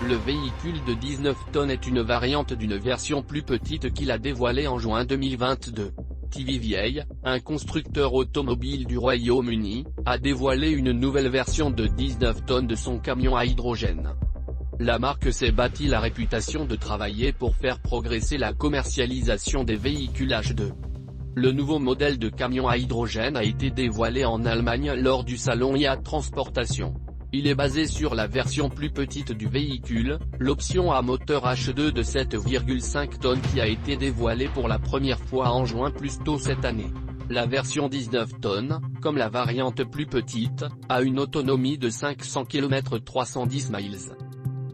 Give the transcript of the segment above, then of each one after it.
Le véhicule de 19 tonnes est une variante d'une version plus petite qu'il a dévoilée en juin 2022. TVVA, un constructeur automobile du Royaume-Uni, a dévoilé une nouvelle version de 19 tonnes de son camion à hydrogène. La marque s'est bâtie la réputation de travailler pour faire progresser la commercialisation des véhicules H2. Le nouveau modèle de camion à hydrogène a été dévoilé en Allemagne lors du salon IA Transportation. Il est basé sur la version plus petite du véhicule, l'option à moteur H2 de 7,5 tonnes qui a été dévoilée pour la première fois en juin plus tôt cette année. La version 19 tonnes, comme la variante plus petite, a une autonomie de 500 km 310 miles.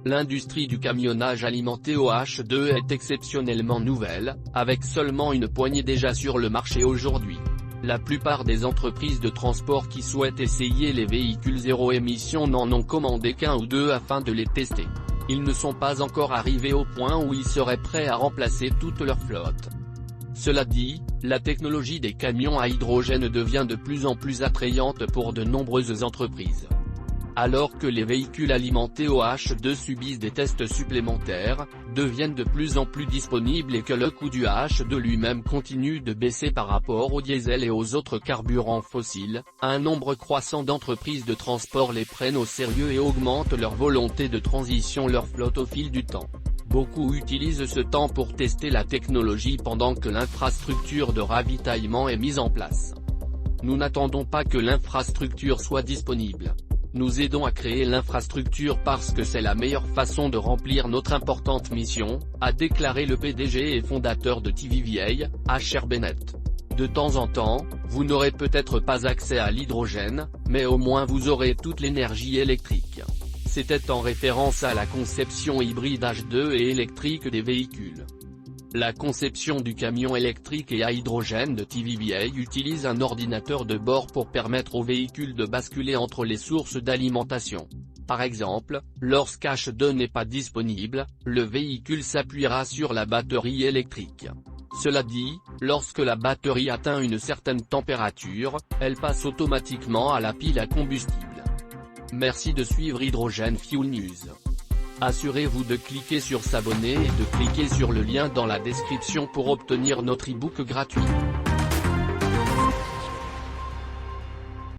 L'industrie du camionnage alimenté au H2 est exceptionnellement nouvelle, avec seulement une poignée déjà sur le marché aujourd'hui. La plupart des entreprises de transport qui souhaitent essayer les véhicules zéro émission n'en ont commandé qu'un ou deux afin de les tester. Ils ne sont pas encore arrivés au point où ils seraient prêts à remplacer toute leur flotte. Cela dit, la technologie des camions à hydrogène devient de plus en plus attrayante pour de nombreuses entreprises. Alors que les véhicules alimentés au H2 subissent des tests supplémentaires, deviennent de plus en plus disponibles et que le coût du H2 lui-même continue de baisser par rapport au diesel et aux autres carburants fossiles, un nombre croissant d'entreprises de transport les prennent au sérieux et augmentent leur volonté de transition leur flotte au fil du temps. Beaucoup utilisent ce temps pour tester la technologie pendant que l'infrastructure de ravitaillement est mise en place. Nous n'attendons pas que l'infrastructure soit disponible. Nous aidons à créer l'infrastructure parce que c'est la meilleure façon de remplir notre importante mission, a déclaré le PDG et fondateur de TVVA, Asher Bennett. De temps en temps, vous n'aurez peut-être pas accès à l'hydrogène, mais au moins vous aurez toute l'énergie électrique. C'était en référence à la conception hybride H2 et électrique des véhicules. La conception du camion électrique et à hydrogène de TVVA utilise un ordinateur de bord pour permettre au véhicule de basculer entre les sources d'alimentation. Par exemple, lorsqu'H2 n'est pas disponible, le véhicule s'appuiera sur la batterie électrique. Cela dit, lorsque la batterie atteint une certaine température, elle passe automatiquement à la pile à combustible. Merci de suivre Hydrogène Fuel News. Assurez-vous de cliquer sur s'abonner et de cliquer sur le lien dans la description pour obtenir notre e-book gratuit.